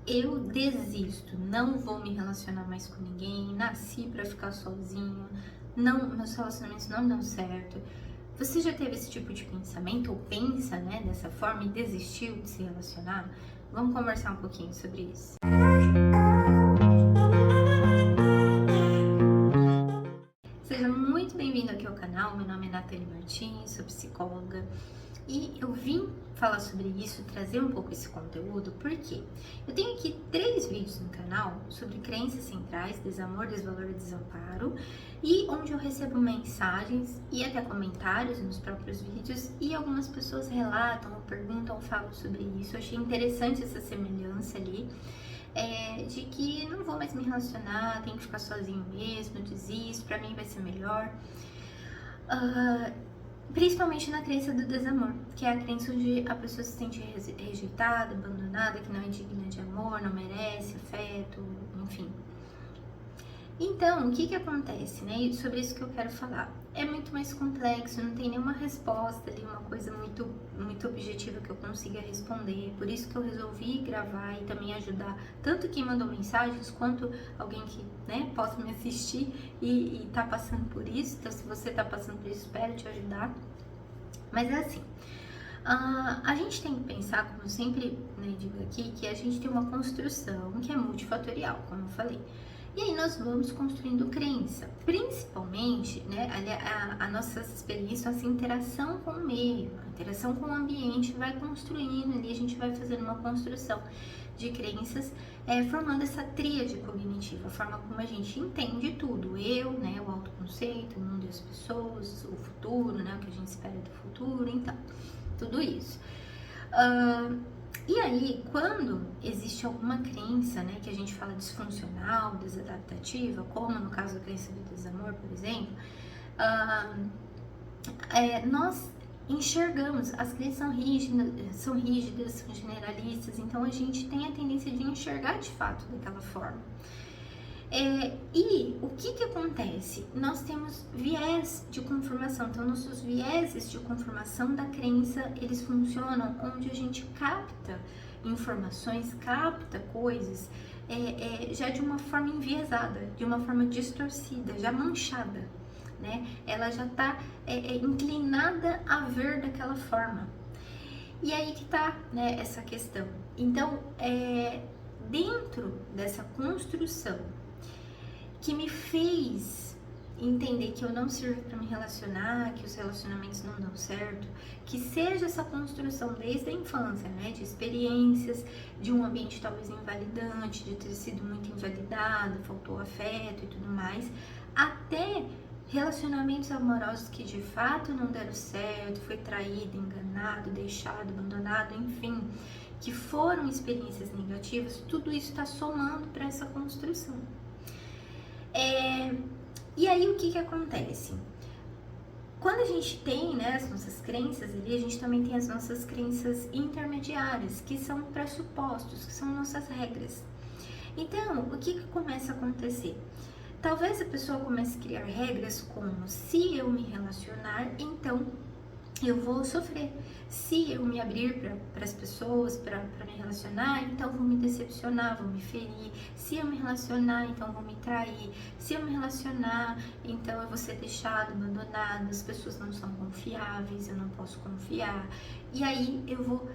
eu desisto, não vou me relacionar mais com ninguém, nasci pra ficar sozinho, não, meus relacionamentos não dão certo. Você já teve esse tipo de pensamento ou pensa, né, dessa forma e desistiu de se relacionar? Vamos conversar um pouquinho sobre isso. Seja muito bem-vindo aqui ao canal, meu nome é Nathalie Martins, sou psicóloga e eu vim falar sobre isso, trazer um pouco esse conteúdo, porque eu tenho aqui 3 vídeos no canal sobre crenças centrais, desamor, desvalor e desamparo, e onde eu recebo mensagens e até comentários nos próprios vídeos, e algumas pessoas relatam, ou perguntam, ou falam sobre isso. Eu achei interessante essa semelhança ali. De que não vou mais me relacionar, tenho que ficar sozinho mesmo, desisto, pra mim vai ser melhor. Principalmente na crença do desamor, que é a crença onde a pessoa se sente rejeitada, abandonada, que não é digna de amor, não merece afeto, enfim. Então, o que que acontece, né? E sobre isso que eu quero falar. É muito mais complexo, não tem nenhuma resposta ali, uma coisa muito objetiva que eu consiga responder. Por isso que eu resolvi gravar e também ajudar tanto quem mandou mensagens, quanto alguém que, né, possa me assistir e tá passando por isso. Então, se você tá passando por isso, espero te ajudar. Mas é assim, a gente tem que pensar, como eu sempre, né, digo aqui, que a gente tem uma construção que é multifatorial, como eu falei. E aí nós vamos construindo crença, principalmente, né, a nossa experiência, nossa interação com o meio, a interação com o ambiente vai construindo ali, a gente vai fazendo uma construção de crenças, formando essa tríade cognitiva, a forma como a gente entende tudo, eu, né, o autoconceito, o mundo e as pessoas, o futuro, né, o que a gente espera do futuro, então, tudo isso. E aí, quando existe alguma crença, né, que a gente fala disfuncional, desadaptativa, como no caso da crença do desamor, por exemplo, nós enxergamos, as crenças são rígidas, são generalistas, então a gente tem a tendência de enxergar de fato daquela forma. E o que acontece? Nós temos viés de confirmação, então nossos vieses de confirmação da crença, eles funcionam onde a gente capta informações, capta coisas já de uma forma enviesada, de uma forma distorcida, já manchada, né? Ela já está inclinada a ver daquela forma. E aí que tá, né, essa questão. Então, dentro dessa construção que me fez entender que eu não sirvo para me relacionar, que os relacionamentos não dão certo, que seja essa construção desde a infância, né, de experiências, de um ambiente talvez invalidante, de ter sido muito invalidado, faltou afeto e tudo mais, até relacionamentos amorosos que de fato não deram certo, foi traído, enganado, deixado, abandonado, enfim, que foram experiências negativas, tudo isso está somando para essa construção. E aí o que acontece? Quando a gente tem, né, as nossas crenças ali, a gente também tem as nossas crenças intermediárias, que são pressupostos, que são nossas regras. Então, o que começa a acontecer? Talvez a pessoa comece a criar regras como: se eu me relacionar, então eu vou sofrer. Se eu me abrir para as pessoas, para me relacionar, então vou me decepcionar, vou me ferir. Se eu me relacionar, então vou me trair. Se eu me relacionar, então eu vou ser deixado, abandonado, as pessoas não são confiáveis, eu não posso confiar. E aí eu vou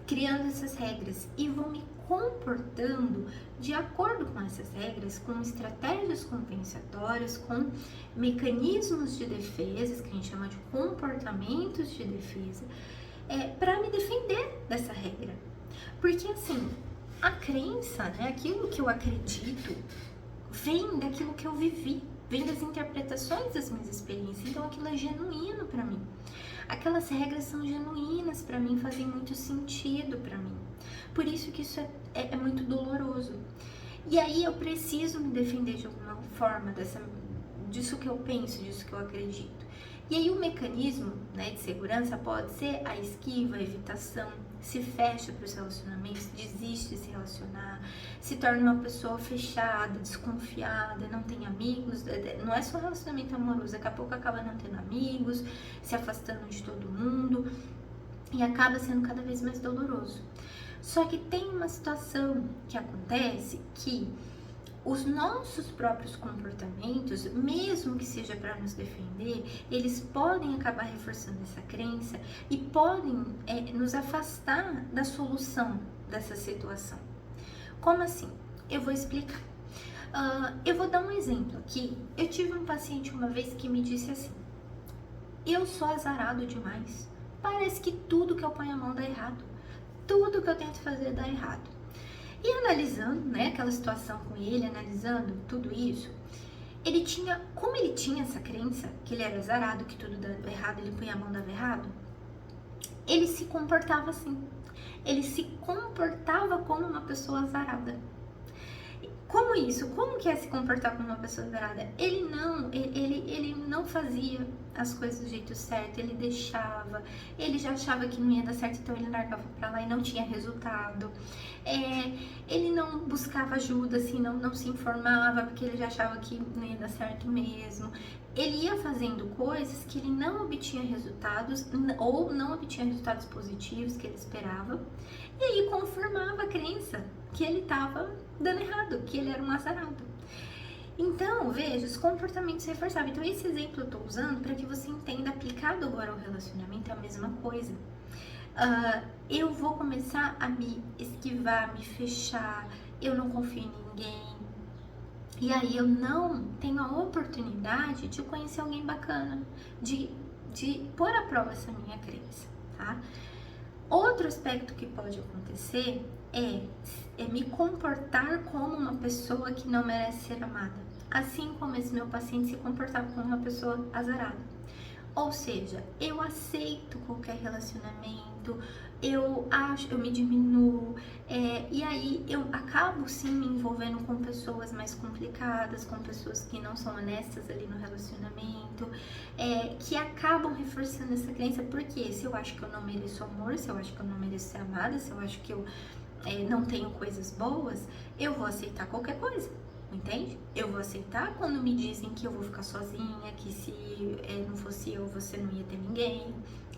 criando essas regras e vou me comportando de acordo com essas regras, com estratégias compensatórias, com mecanismos de defesa, que a gente chama de comportamentos de defesa, para me defender dessa regra. Porque assim, a crença, né, aquilo que eu acredito, vem daquilo que eu vivi, vem das interpretações das minhas experiências, então aquilo é genuíno para mim. Aquelas regras são genuínas para mim, fazem muito sentido para mim. Por isso que isso é muito doloroso. E aí eu preciso me defender de alguma forma disso que eu penso, disso que eu acredito. E aí o mecanismo, né, de segurança pode ser a esquiva, a evitação, se fecha para os relacionamentos, desiste de se relacionar, se torna uma pessoa fechada, desconfiada, não tem amigos, não é só relacionamento amoroso, daqui a pouco acaba não tendo amigos, se afastando de todo mundo e acaba sendo cada vez mais doloroso. Só que tem uma situação que acontece que os nossos próprios comportamentos, mesmo que seja para nos defender, eles podem acabar reforçando essa crença e podem nos afastar da solução dessa situação. Como assim? Eu vou explicar. Eu vou dar um exemplo aqui. Eu tive um paciente uma vez que me disse assim: eu sou azarado demais. Parece que tudo que eu ponho a mão dá errado. Tudo que eu tento fazer dá errado. E analisando, né, aquela situação com ele, analisando tudo isso, como ele tinha essa crença, que ele era azarado, que tudo dava errado, ele punha a mão dava errado, ele se comportava assim. Ele se comportava como uma pessoa azarada. Como isso? Como que é se comportar como uma pessoa azarada? Ele não fazia as coisas do jeito certo, ele deixava, ele já achava que não ia dar certo, então ele largava pra lá e não tinha resultado. Ele não buscava ajuda, assim, não se informava, porque ele já achava que não ia dar certo mesmo. Ele ia fazendo coisas que ele não obtinha resultados, ou não obtinha resultados positivos que ele esperava, e aí confirmava a crença que ele estava dando errado, que ele era um azarado. Então, veja, os comportamentos reforçavam. Então, esse exemplo eu estou usando para que você entenda, aplicado agora ao relacionamento, é a mesma coisa. Eu vou começar a me esquivar, me fechar, eu não confio em ninguém, e aí eu não tenho a oportunidade de conhecer alguém bacana, de pôr à prova essa minha crença, tá? Outro aspecto que pode acontecer é me comportar como uma pessoa que não merece ser amada, assim como esse meu paciente se comportava como uma pessoa azarada. Ou seja, eu aceito qualquer relacionamento, eu me diminuo, e aí eu acabo sim me envolvendo com pessoas mais complicadas, com pessoas que não são honestas ali no relacionamento, que acabam reforçando essa crença, porque se eu acho que eu não mereço amor, se eu acho que eu não mereço ser amada, se eu acho que eu não tenho coisas boas, eu vou aceitar qualquer coisa. Entende? Eu vou aceitar quando me dizem que eu vou ficar sozinha, que se não fosse eu, você não ia ter ninguém,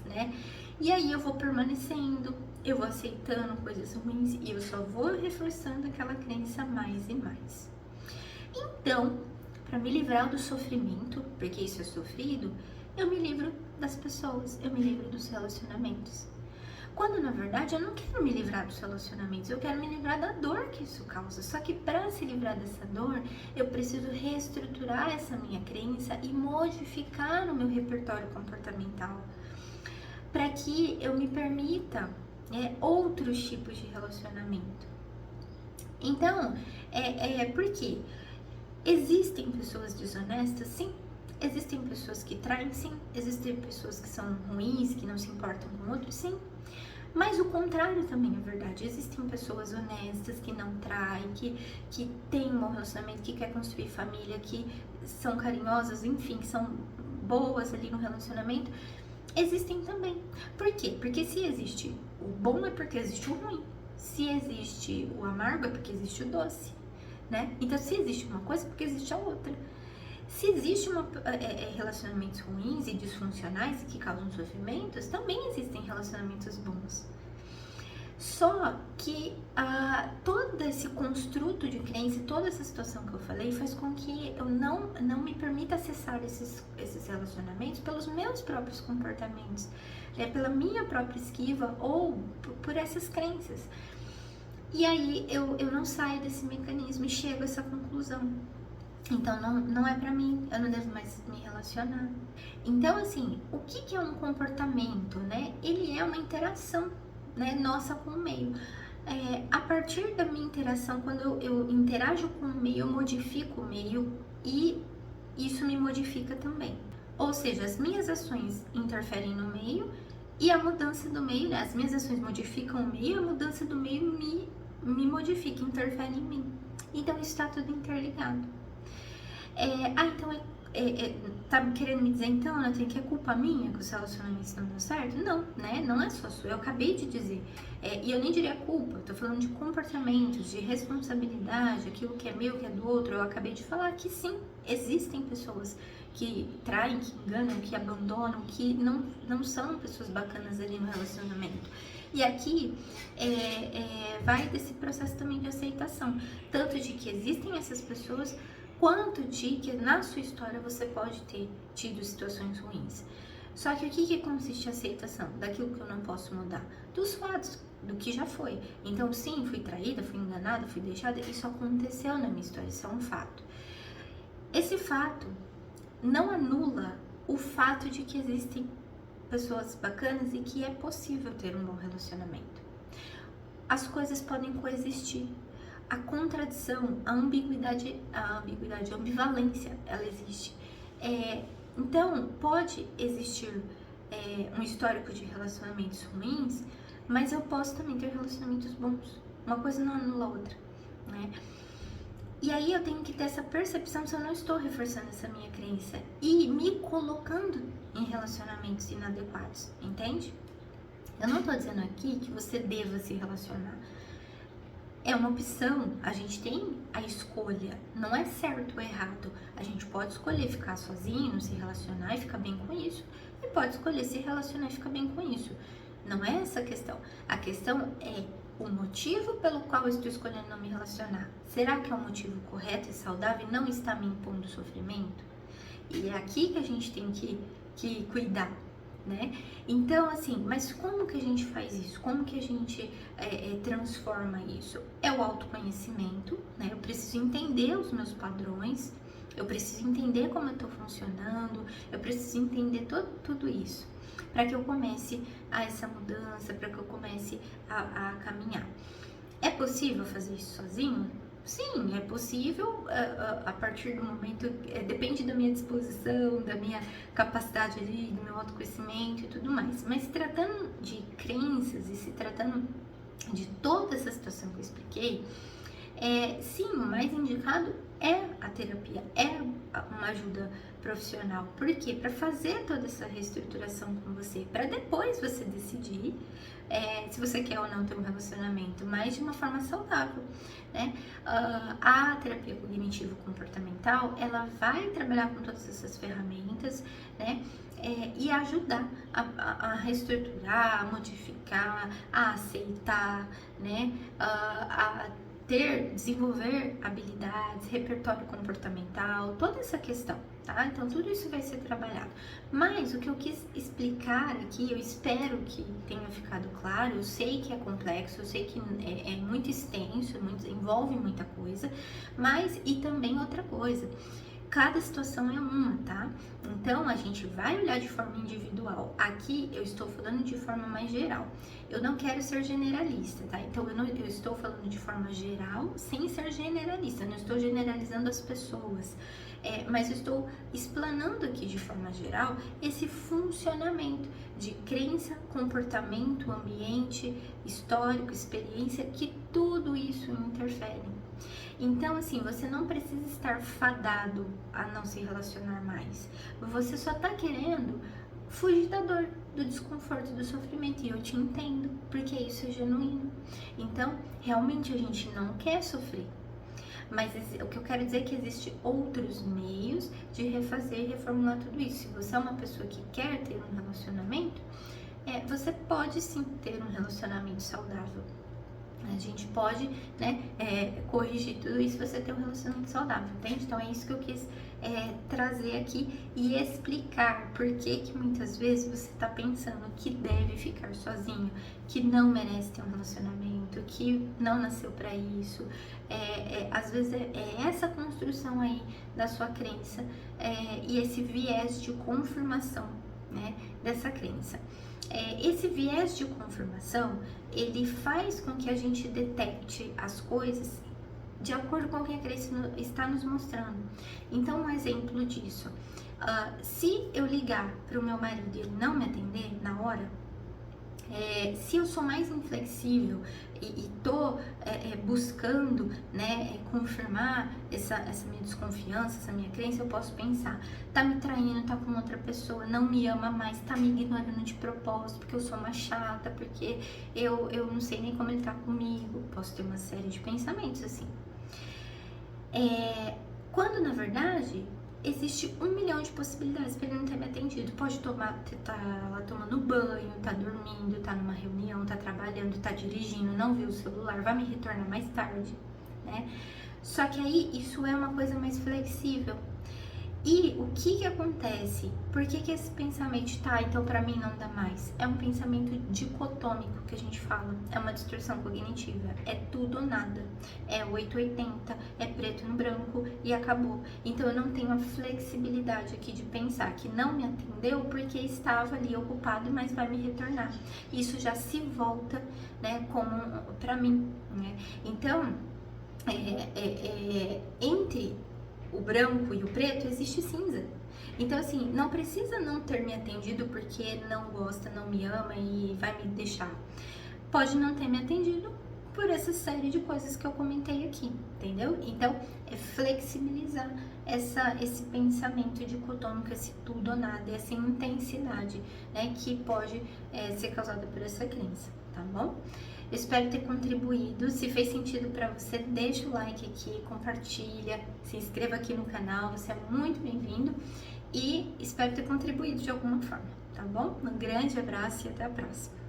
né? E aí eu vou permanecendo, eu vou aceitando coisas ruins e eu só vou reforçando aquela crença mais e mais. Então, para me livrar do sofrimento, porque isso é sofrido, eu me livro das pessoas, eu me livro dos relacionamentos. Quando na verdade eu não quero me livrar dos relacionamentos, eu quero me livrar da dor que isso causa. Só que para se livrar dessa dor, eu preciso reestruturar essa minha crença e modificar o meu repertório comportamental para que eu me permita outros tipos de relacionamento. Então, porque existem pessoas desonestas, sim. Existem pessoas que traem, sim. Existem pessoas que são ruins, que não se importam com outros, sim. Mas o contrário também é verdade. Existem pessoas honestas que não traem, que têm um bom relacionamento, que quer construir família, que são carinhosas, enfim, que são boas ali no relacionamento. Existem também. Por quê? Porque se existe o bom é porque existe o ruim. Se existe o amargo é porque existe o doce, né? Então, se existe uma coisa é porque existe a outra. Se existe relacionamentos ruins e disfuncionais que causam sofrimentos, também existem relacionamentos bons. Só que todo esse construto de crença, toda essa situação que eu falei, faz com que eu não me permita acessar esses relacionamentos pelos meus próprios comportamentos, pela minha própria esquiva ou por essas crenças. E aí eu não saio desse mecanismo e chego a essa conclusão. Então, não é pra mim, eu não devo mais me relacionar. Então, assim, o que é um comportamento, né? Ele é uma interação, né, nossa com o meio. A partir da minha interação, quando eu interajo com o meio, eu modifico o meio e isso me modifica também. Ou seja, as minhas ações interferem no meio e a mudança do meio, né? As minhas ações modificam o meio, a mudança do meio me modifica, interfere em mim. Então, isso está tudo interligado. Então tá querendo me dizer então, Nathalie, que é culpa minha que os relacionamentos não dão certo? Não, né? Não é só sua. Eu acabei de dizer. E eu nem diria culpa, eu tô falando de comportamentos, de responsabilidade, aquilo que é meu, que é do outro. Eu acabei de falar que sim, existem pessoas que traem, que enganam, que abandonam, que não são pessoas bacanas ali no relacionamento. E aqui vai desse processo também de aceitação, tanto de que existem essas pessoas, quanto de que na sua história você pode ter tido situações ruins. Só que o que consiste a aceitação? Daquilo que eu não posso mudar, dos fatos, do que já foi. Então sim, fui traída, fui enganada, fui deixada, isso aconteceu na minha história, isso é um fato. Esse fato não anula o fato de que existem pessoas bacanas e que é possível ter um bom relacionamento. As coisas podem coexistir. A contradição, a ambiguidade, a ambivalência, ela existe. Então, pode existir um histórico de relacionamentos ruins, mas eu posso também ter relacionamentos bons. Uma coisa não anula a outra, né? E aí eu tenho que ter essa percepção se eu não estou reforçando essa minha crença e me colocando em relacionamentos inadequados, entende? Eu não tô dizendo aqui que você deva se relacionar. É uma opção, a gente tem a escolha, não é certo ou errado. A gente pode escolher ficar sozinho, se relacionar e ficar bem com isso, e pode escolher se relacionar e ficar bem com isso. Não é essa a questão. A questão é o motivo pelo qual eu estou escolhendo não me relacionar. Será que é um motivo correto e saudável e não está me impondo sofrimento? E é aqui que a gente tem que cuidar, né? Então, assim, mas como que a gente faz isso? Como que a gente transforma isso? É o autoconhecimento, né? Eu preciso entender os meus padrões, eu preciso entender como eu tô funcionando, eu preciso entender tudo isso, para que eu comece a essa mudança, para que eu comece a caminhar. É possível fazer isso sozinho? Sim, é possível a partir do momento, depende da minha disposição, da minha capacidade ali, do meu autoconhecimento e tudo mais. Mas se tratando de crenças e se tratando de toda essa situação que eu expliquei, sim, o mais indicado é a terapia, é uma ajuda profissional. Por quê? Para fazer toda essa reestruturação com você, para depois você decidir se você quer ou não ter um relacionamento, mas de uma forma saudável, né? A terapia cognitivo-comportamental, ela vai trabalhar com todas essas ferramentas, né? E ajudar a reestruturar, a modificar, a aceitar, né? A desenvolver habilidades, repertório comportamental, toda essa questão, tá? Então, tudo isso vai ser trabalhado. Mas o que eu quis explicar aqui, eu espero que tenha ficado claro, eu sei que é complexo, eu sei que é muito extenso, envolve muita coisa, mas, e também outra coisa, cada situação é uma, tá? Então, a gente vai olhar de forma individual. Aqui, eu estou falando de forma mais geral. Eu não quero ser generalista, tá? Então, eu estou falando de forma geral, sem ser generalista. Eu não estou generalizando as pessoas. Mas eu estou explanando aqui de forma geral esse funcionamento de crença, comportamento, ambiente, histórico, experiência, que tudo isso interfere. Então, assim, você não precisa estar fadado a não se relacionar mais. Você só tá querendo fugir da dor, do desconforto, do sofrimento. E eu te entendo, porque isso é genuíno. Então, realmente a gente não quer sofrer. Mas o que eu quero dizer é que existem outros meios de refazer e reformular tudo isso. Se você é uma pessoa que quer ter um relacionamento, você pode sim ter um relacionamento saudável. A gente pode, né, corrigir tudo isso se você ter um relacionamento saudável, entende? Então é isso que eu quis trazer aqui e explicar por que muitas vezes você tá pensando que deve ficar sozinho, que não merece ter um relacionamento, que não nasceu para isso. Às vezes é essa construção aí da sua crença e esse viés de confirmação, né, dessa crença. Esse viés de confirmação, ele faz com que a gente detecte as coisas de acordo com o que a crença está nos mostrando. Então, um exemplo disso, se eu ligar para o meu marido e ele não me atender na hora, Se eu sou mais inflexível e tô buscando, né, confirmar essa minha desconfiança, essa minha crença, eu posso pensar, tá me traindo, tá com outra pessoa, não me ama mais, tá me ignorando de propósito, porque eu sou uma chata, porque eu não sei nem como ele tá comigo. Posso ter uma série de pensamentos assim. Quando na verdade existe 1 milhão de possibilidades para ele não ter me atendido. Pode tá lá tomando banho, tá dormindo, tá numa reunião, tá trabalhando, tá dirigindo, não viu o celular, vai me retornar mais tarde, né? Só que aí isso é uma coisa mais flexível. E o que acontece? Por que esse pensamento tá, então pra mim não dá mais? É um pensamento dicotômico que a gente fala, é uma distorção cognitiva, é tudo ou nada, é 880, é preto no branco e acabou. Então eu não tenho a flexibilidade aqui de pensar que não me atendeu porque estava ali ocupado, mas vai me retornar. Isso já se volta, né, como pra mim, né? Então, entre o branco e o preto, existe cinza. Então, assim, não precisa não ter me atendido porque não gosta, não me ama e vai me deixar. Pode não ter me atendido por essa série de coisas que eu comentei aqui, entendeu? Então, é flexibilizar esse pensamento dicotômico, esse tudo ou nada, essa intensidade, né, que pode ser causada por essa crença, tá bom? Eu espero ter contribuído. Se fez sentido para você, deixa o like aqui, compartilha, se inscreva aqui no canal, você é muito bem-vindo e espero ter contribuído de alguma forma, tá bom? Um grande abraço e até a próxima.